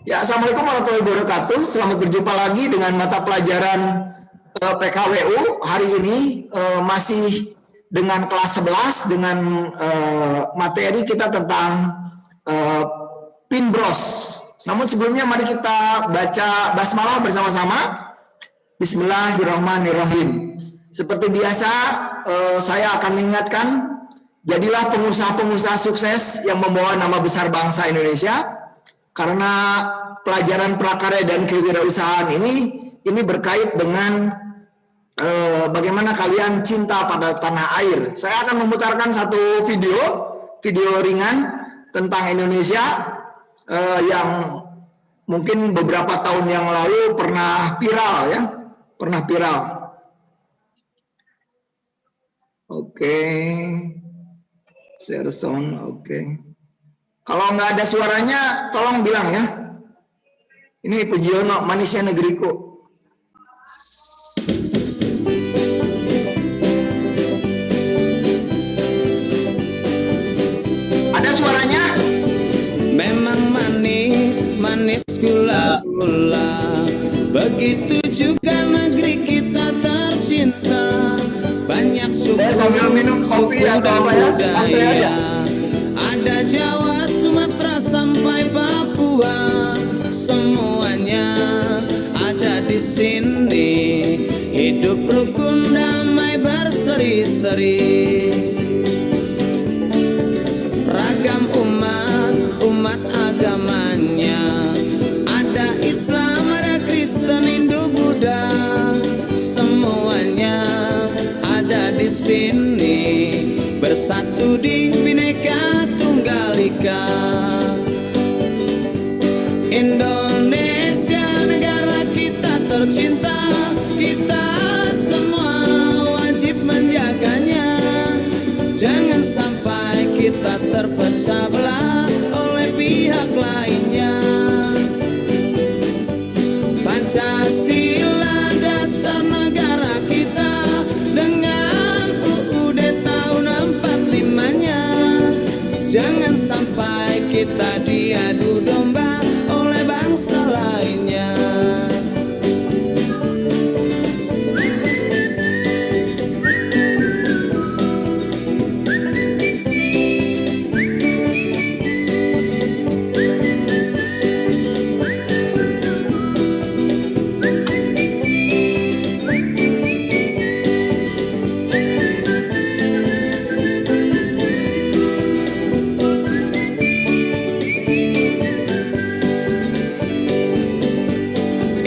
Ya, Assalamualaikum warahmatullahi wabarakatuh. Selamat berjumpa lagi dengan mata pelajaran PKWU. Hari ini masih dengan kelas 11 dengan materi kita tentang Pinbros. Namun sebelumnya mari kita baca basmalah bersama-sama. Bismillahirrahmanirrahim. Seperti biasa, saya akan mengingatkan, jadilah pengusaha-pengusaha sukses yang membawa nama besar bangsa Indonesia. Karena pelajaran prakarya dan kewirausahaan ini berkait dengan bagaimana kalian cinta pada tanah air. Saya akan memutarkan satu video ringan tentang Indonesia yang mungkin beberapa tahun yang lalu pernah viral. Oke, share sound, oke. Kalau nggak ada suaranya, tolong bilang ya. Ini Pujiono, manisnya negeriku. Ada suaranya? Memang manis, manis gula-gula. Begitu juga negeri kita tercinta. Banyak suku, suku dan budaya. Ada Jawa, Sumatera sampai Papua, semuanya ada di sini. Hidup rukun damai berseri-seri. Ragam umat agamanya. Ada Islam, ada Kristen, Hindu, Buddha. Semuanya ada di sini. Bersatu di Bhinneka Tunggal Ika. Indonesia negara kita tercinta, kita semua wajib menjaganya. Jangan sampai kita terpecah belah oleh pihak lainnya. Pancasila dasar negara kita dengan UUD tahun 45-nya. Jangan sampai kita diadu domba oleh bangsa lainnya.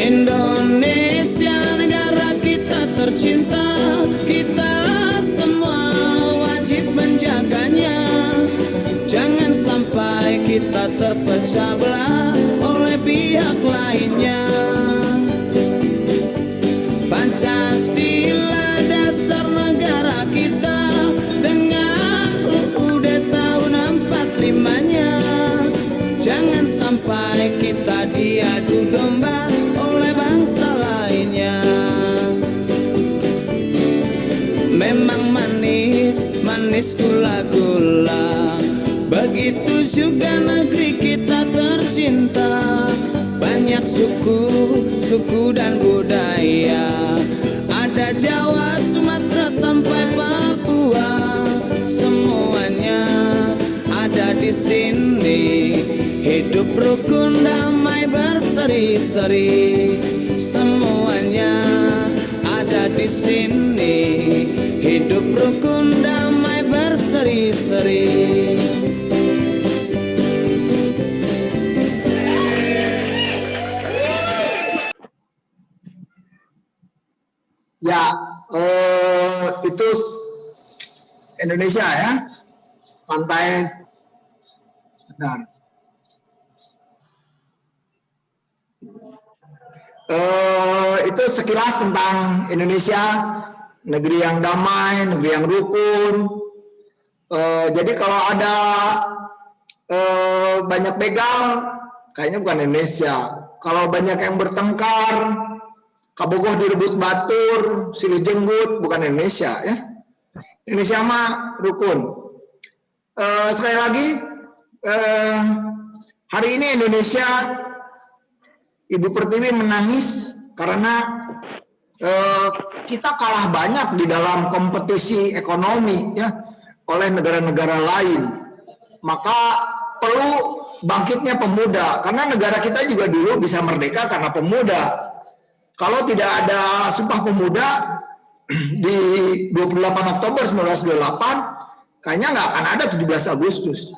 Indonesia negara kita tercinta, kita semua wajib menjaganya. Jangan sampai kita terpecah belah oleh pihak lainnya. Pancasila dasar negara kita dengan UUD tahun 45-nya. Jangan sampai kita diadu domba oleh bangsa lainnya. Memang manis, manis gula-gula. Begitu juga negeri kita tercinta. Banyak suku, suku dan budaya. Ada Jawa, Sumatera sampai Papua. Semuanya ada di sini. Hidup rukun damai berseri-seri. Semuanya ada di sini. Hidup rukun damai berseri-seri. Ya, itu Indonesia ya. Santai. Benar. Itu sekilas tentang Indonesia, negeri yang damai, negeri yang rukun. Jadi kalau ada banyak begal, kayaknya bukan Indonesia. Kalau banyak yang bertengkar, kabogoh direbut batur, silih jenggut, bukan Indonesia ya. Indonesia mah rukun. Sekali lagi, hari ini Indonesia Ibu Pertiwi menangis karena kita kalah banyak di dalam kompetisi ekonomi ya oleh negara-negara lain. Maka perlu bangkitnya pemuda, karena negara kita juga dulu bisa merdeka karena pemuda. Kalau tidak ada Sumpah Pemuda di 28 Oktober 1928, kayaknya nggak akan ada 17 Agustus.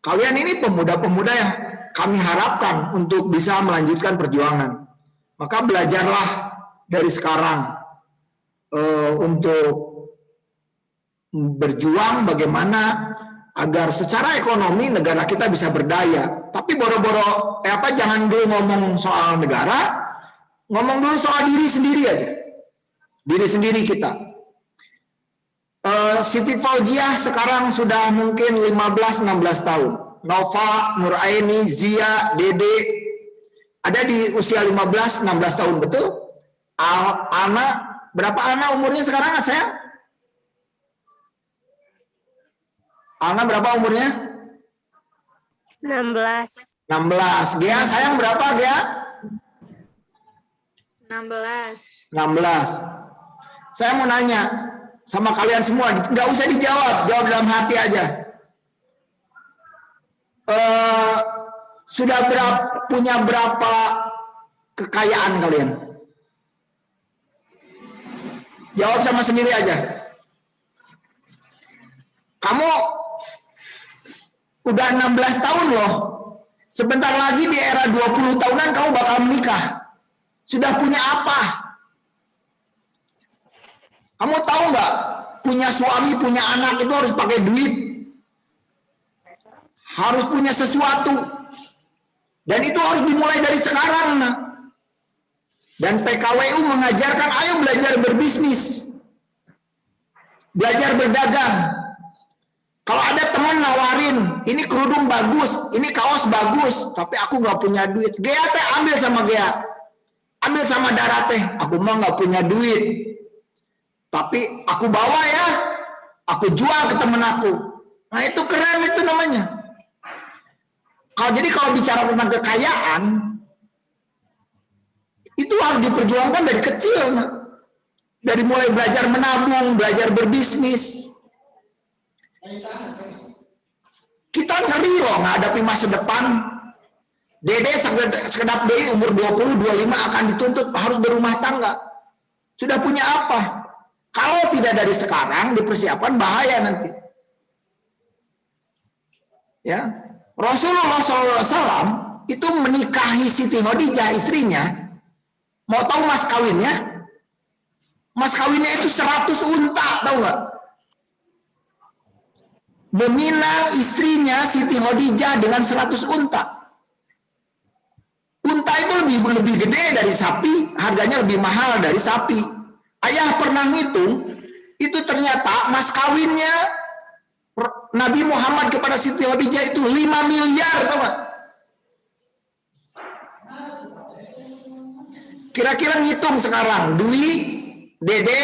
Kalian ini pemuda-pemuda yang kami harapkan untuk bisa melanjutkan perjuangan. Maka belajarlah dari sekarang untuk berjuang bagaimana agar secara ekonomi negara kita bisa berdaya. Tapi boro-boro jangan dulu ngomong soal negara, ngomong dulu soal diri sendiri aja. Diri sendiri kita. Siti Fauziah sekarang sudah mungkin 15-16 tahun. Nova, Nuraini, Zia, Dede ada di usia 15-16 tahun, betul? Ana, berapa Ana umurnya sekarang, saya? Ana berapa umurnya? 16. 16. Gea sayang berapa, Gea? 16. 16. Saya mau nanya sama kalian semua, nggak usah dijawab, jawab dalam hati aja. Sudah punya berapa kekayaan kalian? Jawab sama sendiri aja. Kamu udah 16 tahun loh. Sebentar lagi di era 20 tahunan kamu bakal menikah. Sudah punya apa? Kamu tahu nggak? Punya suami, punya anak itu harus pakai duit. Harus punya sesuatu. Dan itu harus dimulai dari sekarang. Nah. Dan PKWU mengajarkan ayo belajar berbisnis. Belajar berdagang. Kalau ada teman nawarin, ini kerudung bagus, ini kaos bagus, tapi aku nggak punya duit. Gea teh ambil sama Gea. Ambil sama Dara teh, aku mah nggak punya duit. Tapi aku bawa ya, aku jual ke temen aku. Nah itu keren itu namanya. Jadi kalau bicara tentang kekayaan, itu harus diperjuangkan dari kecil. Nah. Dari mulai belajar menabung, belajar berbisnis. Kita ngeri loh menghadapi masa depan. Dede sekedap Dede umur 20-25 akan dituntut harus berumah tangga. Sudah punya apa? Kalau tidak dari sekarang dipersiapkan bahaya nanti. Ya, Rasulullah SAW itu menikahi Siti Khadijah istrinya. Mau tahu mas kawinnya? Mas kawinnya itu 100 unta, tahu nggak? Meminang istrinya Siti Khadijah dengan 100 unta. Unta itu lebih gede dari sapi, harganya lebih mahal dari sapi. Ayah pernah ngitung, itu ternyata mas kawinnya Nabi Muhammad kepada Siti Khadijah itu 5 miliar, tahu nggak? Kira-kira ngitung sekarang, Dwi, Dede,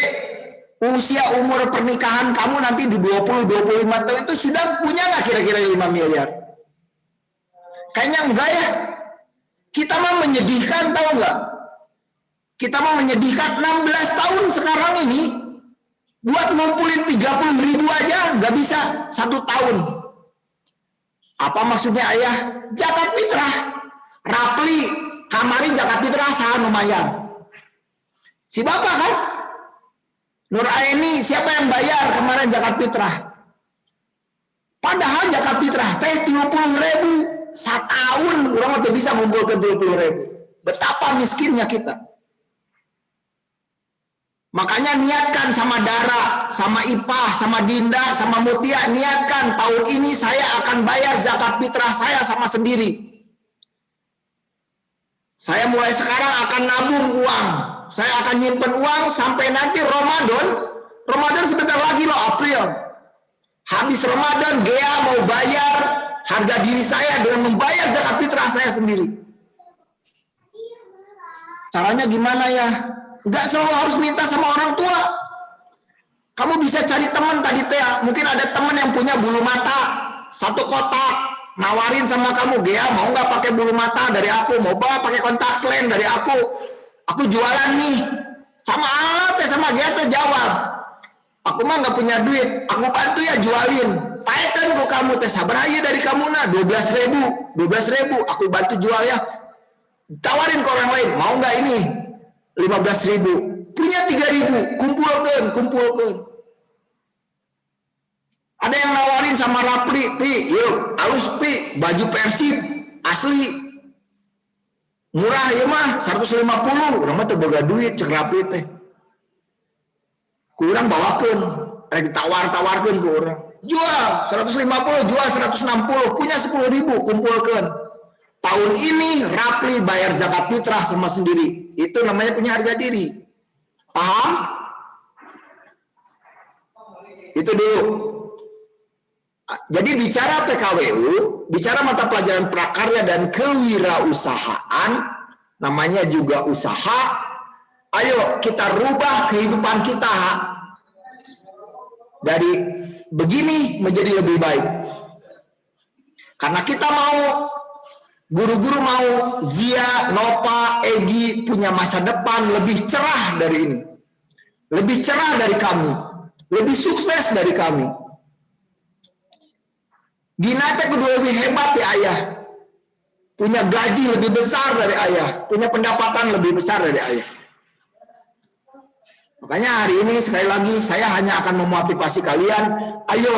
usia umur pernikahan kamu nanti di 20-25 tahun itu sudah punya nggak kira-kira 5 miliar? Kayaknya enggak ya. Kita mah menyedihkan, tahu nggak? Kita mah menyedihkan 16 tahun sekarang ini buat ngumpulin 30.000 aja nggak bisa 1 tahun. Apa maksudnya ayah? Zakat fitrah, rapli, kamari zakat fitrah sah lumayan. Si bapak kan? Nuraini siapa yang bayar kemarin zakat fitrah? Padahal zakat fitrah teh 30.000 setahun kurang lebih bisa ngumpul ke 30.000. Betapa miskinnya kita. Makanya niatkan sama Dara, sama Ipah, sama Dinda, sama Mutia, niatkan tahun ini saya akan bayar zakat fitrah saya sama sendiri. Saya mulai sekarang akan nabung uang. Saya akan nyimpen uang sampai nanti Ramadan. Ramadan sebentar lagi loh, April. Habis Ramadan, Gea mau bayar harga diri saya dengan membayar zakat fitrah saya sendiri. Caranya gimana ya? Nggak selalu harus minta sama orang tua. Kamu bisa cari teman tadi teh. Mungkin ada teman yang punya bulu mata 1 kotak, nawarin sama kamu, Gea mau nggak pakai bulu mata dari aku, mau pakai kontak lens dari aku jualan nih, sama alat ya sama Gea tuh jawab, aku mah nggak punya duit, aku bantu ya jualin, taikan ke kamu teh sabar aja dari kamu nah 12.000, aku bantu jual ya, tawarin ke orang lain, mau nggak ini 15.000, punya 3.000, kumpulkan. Ada yang nawarin sama Rapli, yuk, halus Pi, baju Persib asli, murah ya mah, 150, orang mah terboga duit, cek Rapli teh, kurang bawakan, ada ditawar-tawarkan ke orang, jual 150, jual 160, punya 10.000, kumpulkan. Tahun ini Rapli bayar zakat fitrah sama sendiri, itu namanya punya harga diri, paham? Itu dulu. Jadi bicara PKWU, bicara mata pelajaran prakarya dan kewirausahaan, namanya juga usaha. Ayo kita rubah kehidupan kita dari begini menjadi lebih baik. Karena kita mau, guru-guru mau Zia, Nova, Egi punya masa depan lebih cerah dari ini. Lebih cerah dari kami. Lebih sukses dari kami. Gina teh kudu lebih hebat ya ayah, punya gaji lebih besar dari ayah, punya pendapatan lebih besar dari ayah. Makanya hari ini sekali lagi saya hanya akan memotivasi kalian, ayo,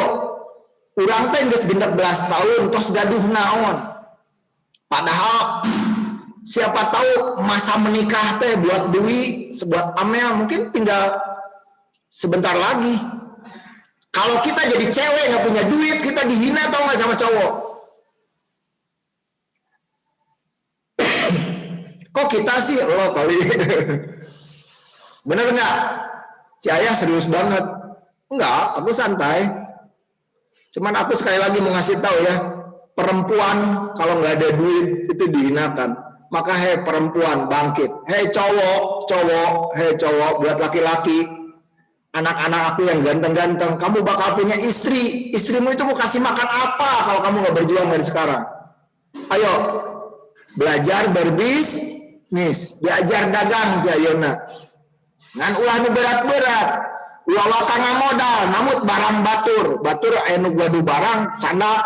urang teh geus 16 tahun, tos gaduh naon. Padahal siapa tahu masa menikah teh buat Dewi, sebuat Amel mungkin tinggal sebentar lagi. Kalau kita jadi cewek nggak punya duit, kita dihina tau nggak sama cowok? Kok kita sih lo kali? Bener nggak? Si ayah serius banget. Enggak, aku santai. Cuman aku sekali lagi mau ngasih tahu ya, perempuan kalau nggak ada duit itu dihinakan. Maka hei perempuan bangkit, hei cowok, hei cowok buat laki-laki. Anak-anak aku yang ganteng-ganteng, kamu bakal punya istri. Istrimu itu mau kasih makan apa kalau kamu nggak berjuang dari sekarang? Ayo, belajar berbisnis, belajar dagang, Jayona. Ngan ulah nu berat-berat, ulah wakana modal, namut barang batur anu gadu barang, canda,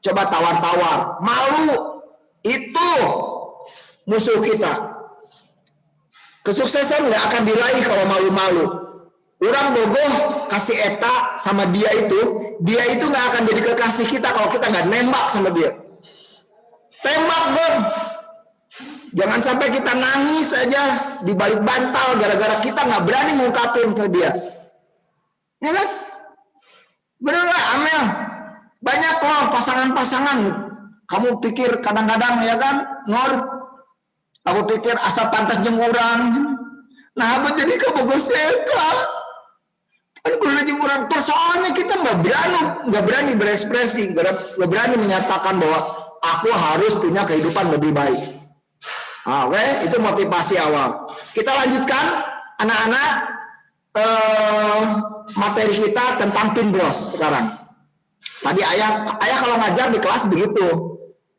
coba tawar-tawar. Malu, itu musuh kita. Kesuksesan nggak akan diraih kalau malu-malu. Orang bogoh kasih eta sama dia itu nggak akan jadi kekasih kita kalau kita nggak nembak sama dia. Tembak dong. Jangan sampai kita nangis aja di balik bantal gara-gara kita nggak berani ngungkapin ke dia. Ya kan? Bener lah Amel. Banyak loh pasangan-pasangan. Kamu pikir kadang-kadang ya kan, Nor. Aku pikir asal pantas jeung urang. Nah, apa jadi ke bogoh seka? Kurang persoalannya kita nggak berani berekspresi, nggak berani menyatakan bahwa aku harus punya kehidupan lebih baik. Oke, itu motivasi awal. Kita lanjutkan anak-anak materi kita tentang pinbros sekarang. Tadi ayah kalau ngajar di kelas begitu.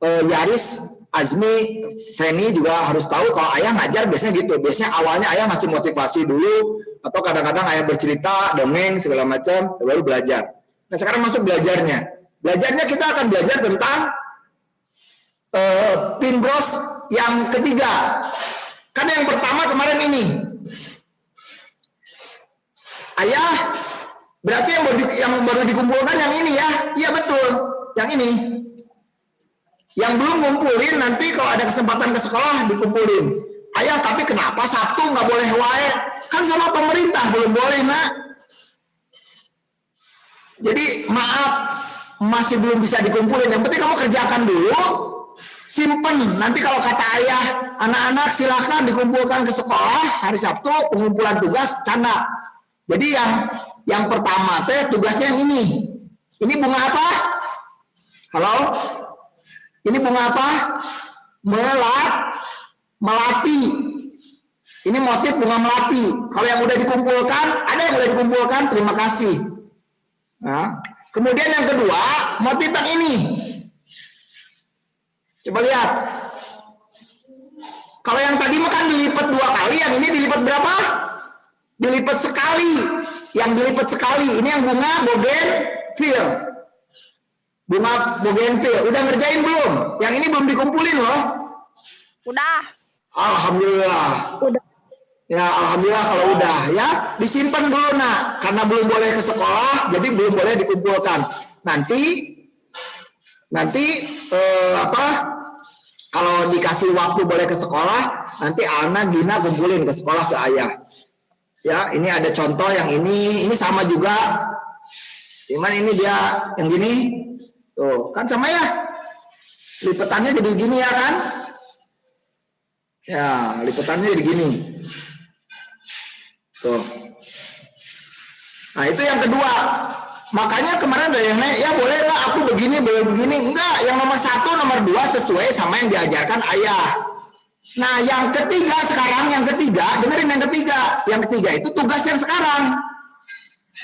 Yaris, Azmi, Feni juga harus tahu kalau ayah ngajar biasanya gitu. Biasanya awalnya ayah masih motivasi dulu, atau kadang-kadang ayah bercerita, dongeng, segala macam, baru belajar. Nah sekarang masuk belajarnya. Belajarnya kita akan belajar tentang pinbros yang ketiga. Kan yang pertama kemarin ini. Ayah, berarti yang baru dikumpulkan yang ini ya? Iya betul, yang ini. Yang belum ngumpulin nanti kalau ada kesempatan ke sekolah dikumpulin. Ayah, tapi kenapa Sabtu nggak boleh wae? Kan sama pemerintah belum boleh, nak. Jadi maaf, masih belum bisa dikumpulin. Yang penting kamu kerjakan dulu, simpen. Nanti kalau kata ayah, anak-anak silahkan dikumpulkan ke sekolah hari Sabtu, pengumpulan tugas, canda. Jadi yang pertama teh tugasnya yang ini. Ini bunga apa? Halo? Ini bunga apa? Melati. Ini motif bunga melati. Kalau yang udah dikumpulkan, ada yang udah dikumpulkan, terima kasih. Nah, kemudian yang kedua, motif yang ini. Coba lihat. Kalau yang tadi makan dilipat 2 kali, yang ini dilipat berapa? Dilipat sekali. Yang dilipat sekali. Ini yang bunga bougainville. Bunga bougainville. Udah ngerjain belum? Yang ini belum dikumpulin loh. Udah. Alhamdulillah. Udah. Ya, alhamdulillah kalau udah ya. Disimpan dulu nak, karena belum boleh ke sekolah, jadi belum boleh dikumpulkan. Nanti kalau dikasih waktu boleh ke sekolah, nanti Alna Gina kumpulin ke sekolah ke ayah. Ya, ini ada contoh yang ini sama juga. Cuman ini dia yang gini. Tuh, kan sama ya. Lipatannya jadi gini ya kan? Ya, lipatannya jadi gini. Tuh. Nah, itu yang kedua. Makanya kemarin ada yang ya boleh lah aku begini, boleh begini. Enggak, yang nomor 1, nomor 2 sesuai sama yang diajarkan ayah. Nah, yang ketiga sekarang, dengerin yang ketiga. Yang ketiga itu tugas yang sekarang.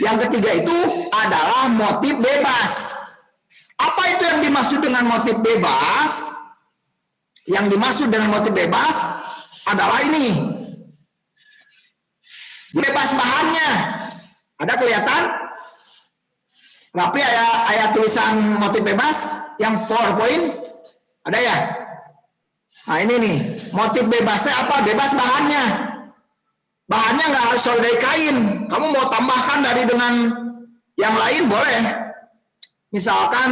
Yang ketiga itu adalah motif bebas. Apa itu yang dimaksud dengan motif bebas? Yang dimaksud dengan motif bebas adalah ini. Bebas bahannya. Ada kelihatan? Rapi ayat tulisan motif bebas yang PowerPoint? Ada ya? Nah ini nih, motif bebasnya apa? Bebas bahannya. Bahannya nggak harus dari kain. Kamu mau tambahkan dari dengan yang lain boleh. Misalkan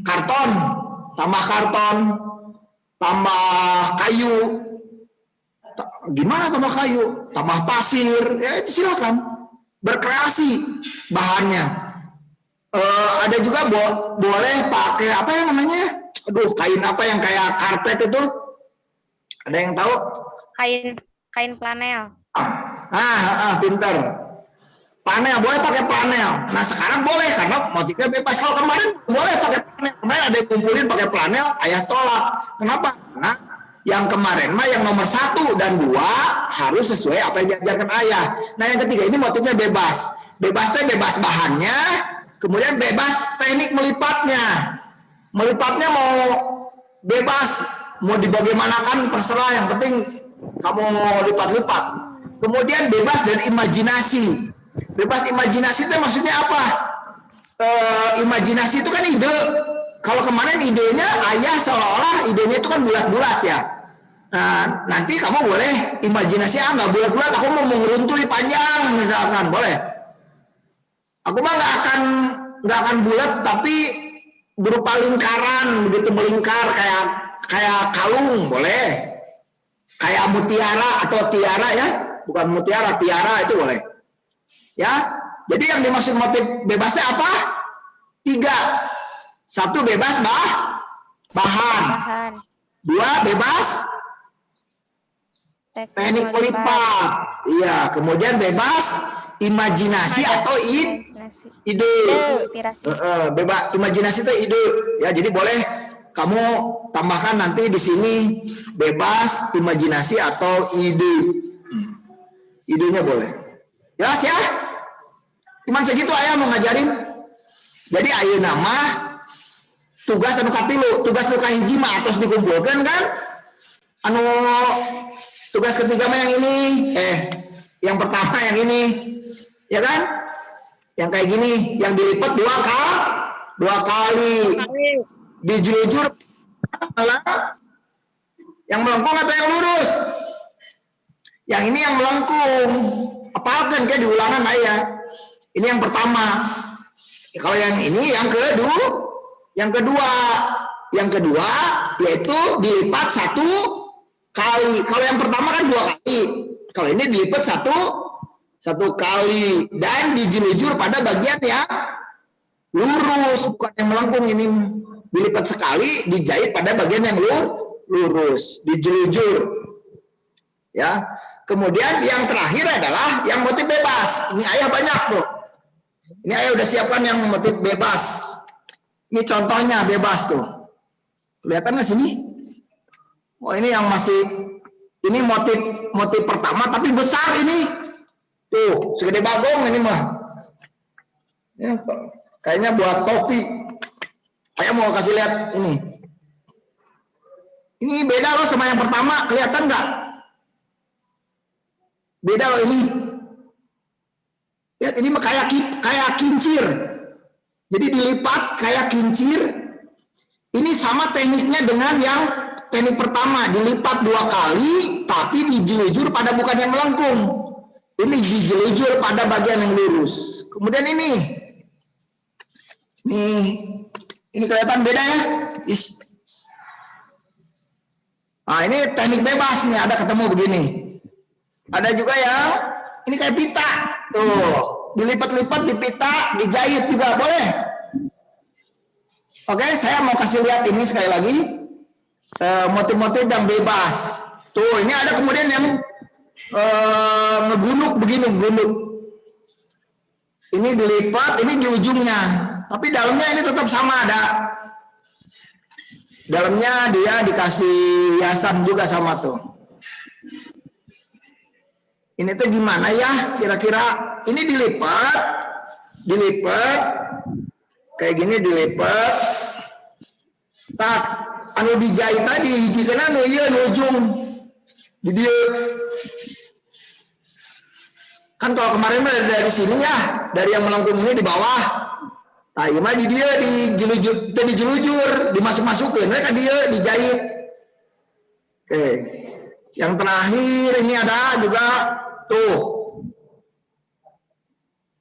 karton, tambah kayu. Gimana tambah kayu? Tambah pasir, ya itu silakan. Berkreasi bahannya. Ada juga boleh pakai apa yang namanya? Aduh, kain apa yang kayak karpet itu? Ada yang tahu? Kain flanel. Pinter. Panel, boleh pakai panel. Nah, sekarang boleh karena motifnya bebas. Kalau kemarin boleh pakai panel. Kemarin ada yang kumpulin pakai panel, ayah tolak. Kenapa? Karena yang kemarin mah yang nomor 1 dan 2 harus sesuai apa yang diajarkan ayah. Nah, yang ketiga ini motifnya bebas. Bebasnya bebas bahannya, kemudian bebas teknik melipatnya. Melipatnya mau bebas, mau dibagaimanakan terserah, yang penting kamu mau lipat-lipat. Kemudian bebas dan imajinasi. Bebas imajinasi itu maksudnya apa? Imajinasi itu kan ide. Kalau kemarin idenya ayah seolah-olah idenya itu kan bulat-bulat ya. Nah, nanti kamu boleh imajinasi nggak bulat-bulat. Aku mau mengeruntui panjang misalkan, boleh. Aku mah nggak akan bulat, tapi berupa lingkaran, begitu melingkar kayak kalung, boleh. Kayak mutiara atau tiara ya, bukan mutiara, tiara itu boleh. Ya, jadi yang dimaksud motif bebasnya apa? 3. 1 bebas bahan. 2 bebas teknik melipat. Iya, kemudian bebas imajinasi atau ide. Bebas imajinasi itu ide. Ya, jadi boleh kamu tambahkan nanti di sini bebas imajinasi atau ide. Idenya boleh. Jelas ya? Cuman segitu ayah mau ngajarin. Jadi ayeuna nama tugas anu katilu, tugas nu kahiji mah atos dikumpulkan kan? Anu tugas ketiga mah yang ini, yang pertama yang ini, ya kan? Yang kayak gini, yang dilipat 2 kali, dijulur, yang melengkung atau yang lurus? Yang ini yang melengkung, apalagi kayak diulangan ayah. Ini yang pertama. Kalau yang ini yang kedua yaitu dilipat 1 kali. Kalau yang pertama kan 2 kali. Kalau ini dilipat 1 kali dan dijilujur pada bagian yang lurus, bukan yang melengkung. Ini dilipat sekali, dijahit pada bagian yang lurus, dijilujur. Ya. Kemudian yang terakhir adalah yang motif bebas. Ini ayah banyak tuh. Ini ayah udah siapkan yang motif bebas. Ini contohnya bebas tuh. Kelihatan nggak sini? Oh ini yang masih, ini motif pertama tapi besar ini. Tuh, segede bagong ini mah. Ya, kayaknya buat topi. Ayah mau kasih lihat ini. Ini beda loh sama yang pertama, kelihatan nggak? Beda loh ini. Lihat, ini kayak kincir. Jadi dilipat kayak kincir. Ini sama tekniknya dengan yang teknik pertama, dilipat 2 kali, tapi dijelujur pada bukan yang melengkung. Ini dijelujur pada bagian yang lurus. Kemudian ini kelihatan beda ya? Nah, ini teknik bebas nih, ada ketemu begini. Ada juga yang ini kayak pita, tuh dilipat-lipat di pita, dijahit juga boleh. Oke, saya mau kasih lihat ini sekali lagi motif-motif yang bebas. Tuh, ini ada kemudian yang ngegunuk begini, gunuk. Ini dilipat, ini di ujungnya, tapi dalamnya ini tetap sama ada. Dalamnya dia dikasih hiasan juga sama tuh. Ini tuh gimana ya kira-kira? Ini dilipat kayak gini, dilipat. Tak anu dijahit tadi jika anu ieu nu ujung di dia. Kan kalau kemarin dari sini ya, dari yang melengkung ini di bawah. Nah, ini mah di dia dijelujur, dimasuk-masukin, mereka dia dijahit. Oke. Yang terakhir ini ada juga tuh.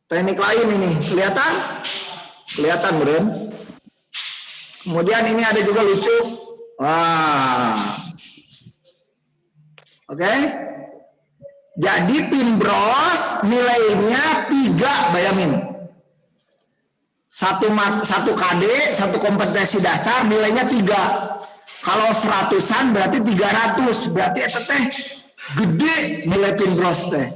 Teknik lain ini, kelihatan? Kelihatan, Bro. Kemudian ini ada juga lucu. Wah. Oke. Jadi pin bros nilainya 3, bayangin. Satu KD, satu kompetensi dasar nilainya 3. Kalau 100-an berarti 300, berarti itu teh gede nilai pin bros teh.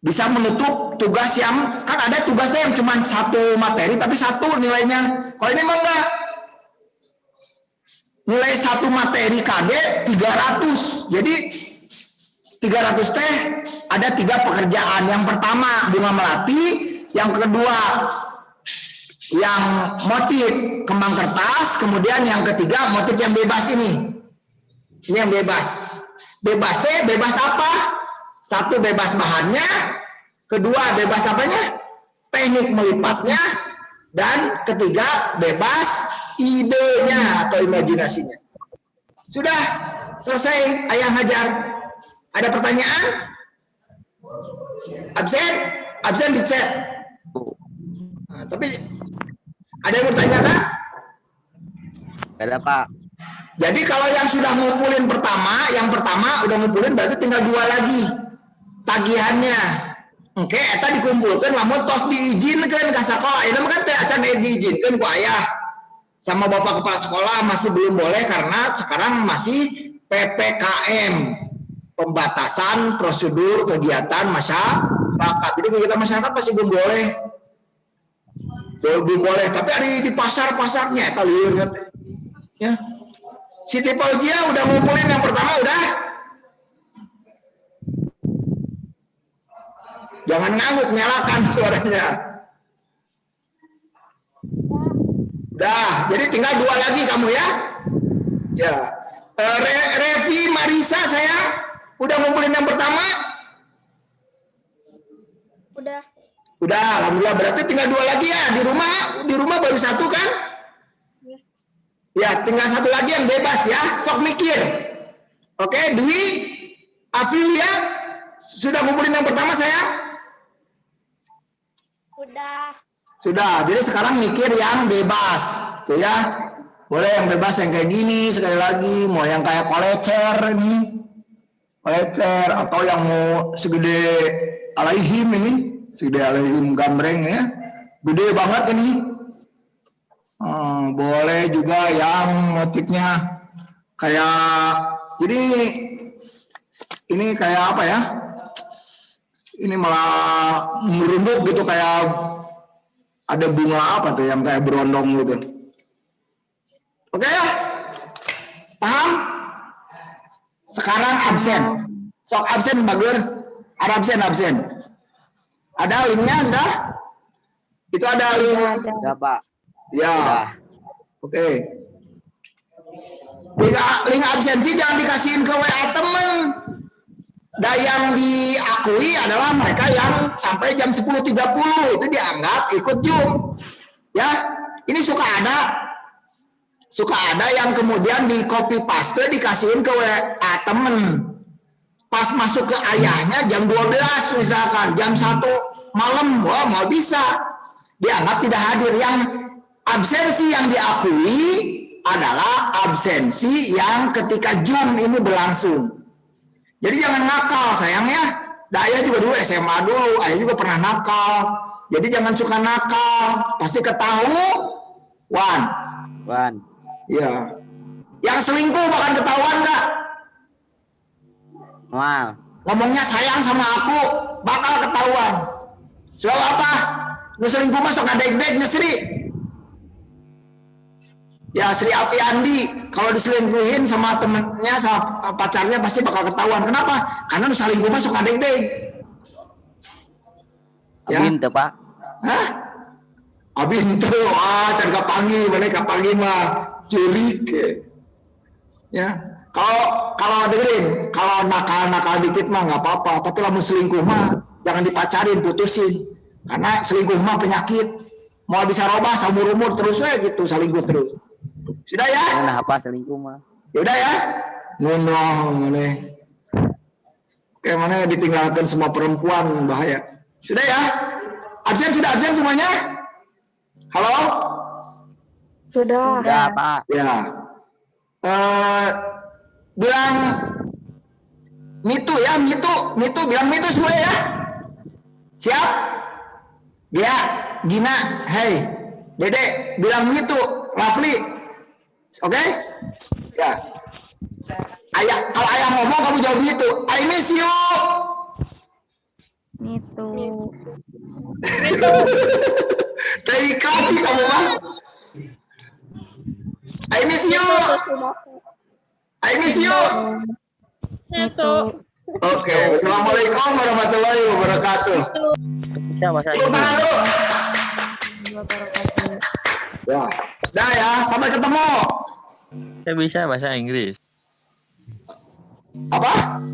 Bisa menutup tugas yang, kan ada tugasnya yang cuma 1 materi tapi 1 nilainya. Kalau ini mah enggak. Nilai 1 materi KD 300. Jadi 300 teh ada 3 pekerjaan. Yang pertama bunga melati, yang kedua yang motif kembang kertas, kemudian yang ketiga motif yang bebas ini. Ini yang bebas. Bebas teh bebas apa? 1 bebas bahannya, kedua bebas apanya? Teknik melipatnya, dan ketiga bebas idenya atau imajinasinya. Sudah selesai ayah ngajar. Ada pertanyaan? Absen? Absen di chat. Nah, tapi ada yang bertanya kan? Ada Pak. Jadi kalau yang sudah ngumpulin pertama, yang pertama udah ngumpulin berarti tinggal 2 lagi tagihannya. Oke, eta dikumpulkan lamun tos diizinkan ke sekolah. Ini kan teh acan diizinkan ku ayah sama bapak kepala sekolah masih belum boleh karena sekarang masih PPKM, pembatasan prosedur kegiatan masyarakat. Jadi kegiatan masyarakat masih belum boleh. Belum boleh, tapi ada di pasar-pasarnya eta lieur ya. Siti Fauzia udah ngumpulin yang pertama udah. Jangan ngangguk, nyalakan suaranya. Udah, jadi tinggal 2 lagi kamu ya. Ya. Revi Marisa saya udah ngumpulin yang pertama? Udah. Udah, alhamdulillah, berarti tinggal 2 lagi ya. Di rumah baru 1 kan? Ya, tinggal 1 lagi yang bebas ya. Sok mikir. Oke, Dwi, Afilia, sudah ngumpulin yang pertama saya? Udah. Sudah, jadi sekarang mikir yang bebas. Tuh ya. Boleh yang bebas yang kayak gini, sekali lagi. Mau yang kayak kolecer ini. Kolecer, atau yang mau segede alaihim ini. Segede alaihim gambreng ya. Gede banget ini. Boleh juga yang motifnya kayak, jadi ini kayak apa ya? Ini malah merunduk gitu, kayak ada bunga apa tuh yang kayak berondong gitu. Oke ya? Paham? Sekarang absen. Sok absen bagur. Ada absen. Ada linknya enggak? Itu ada link. Ada Pak. Ya. Oke. Link absensi jangan dikasihin ke WA temen. Dan yang diakui adalah mereka yang sampai jam 10.30 itu dianggap ikut Zoom. Ya, ini suka ada yang kemudian di copy paste dikasihin ke WA temen. Pas masuk ke ayahnya jam 12 misalkan, jam 1 malam, wah mau bisa. Dianggap tidak hadir. Yang absensi yang diakui adalah absensi yang ketika Zoom ini berlangsung. Jadi jangan nakal sayangnya. Ayah juga dulu SMA dulu, ayah juga pernah nakal. Jadi jangan suka nakal, pasti ketahuan. Iya. Yang selingkuh bahkan ketahuan nggak? Wow. Ngomongnya sayang sama aku, bakal ketahuan. Soal apa? Lu selingkuh masuk ngadeg-degnya Sri. Ya Sri Afiandi, kalau diselingkuhin sama temennya, sama pacarnya pasti bakal ketahuan. Kenapa? Karena lu selingkuh masuk ngadeg-deg. Ya. Abin tuh Pak. Hah? Abin tuh, can kapangi, mana kapangi mah culik. Ya, kalau dengerin, kalau nakal dikit mah nggak apa-apa. Tapi lamun selingkuh mah jangan dipacarin, putusin. Karena selingkuh mah penyakit. Mau bisa robah seumur umur terus gitu, selingkuh terus. Sudah ya? Nah, apa selingkuh mah? Ya udah ya. Ngono mana? Kayak mana ditinggalkan semua perempuan bahaya. Sudah ya? Sudah absen semuanya? Halo? Sudah. Udah Pak. Ya. Bilang mitu ya, mitu bilang mitu semua ya. Siap? Ya, Gina, hey, Dede, bilang mitu, Rafli. Oke? Ya. Kalau ayah ngomong kamu jawab mitu. I miss you. Itu. Dari kasih kamu bang. I miss you. I miss you. Itu. Oke, assalamualaikum warahmatullahi wabarakatuh. Bisa bahasa Tepuk tangan dulu. Ya, dah ya, sampai ketemu. Saya bisa bahasa Inggris. Apa?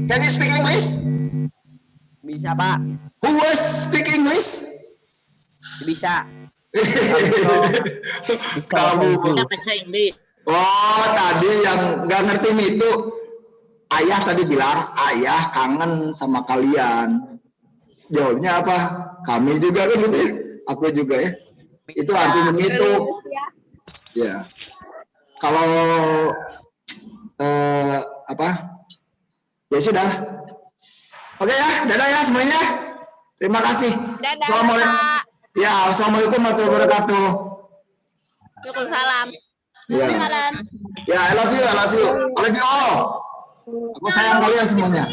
Can you speak English? Bisa Pak. Who was speak English? Bisa. Kamu. Bahasa Inggris. Oh, tadi yang nggak ngerti itu. Ayah tadi bilang, ayah kangen sama kalian. Jawabnya apa? Kami juga kan gitu ya. Aku juga ya. Itu artinya itu. Ya. Kalau apa? Ya sudah. Oke ya, dadah ya semuanya. Terima kasih. Dadah. Assalamualaikum. Ya, assalamualaikum warahmatullahi wabarakatuh. Waalaikumsalam. Ya. Ya, I love you, I love you. I love you all. Aku sayang kalian semuanya.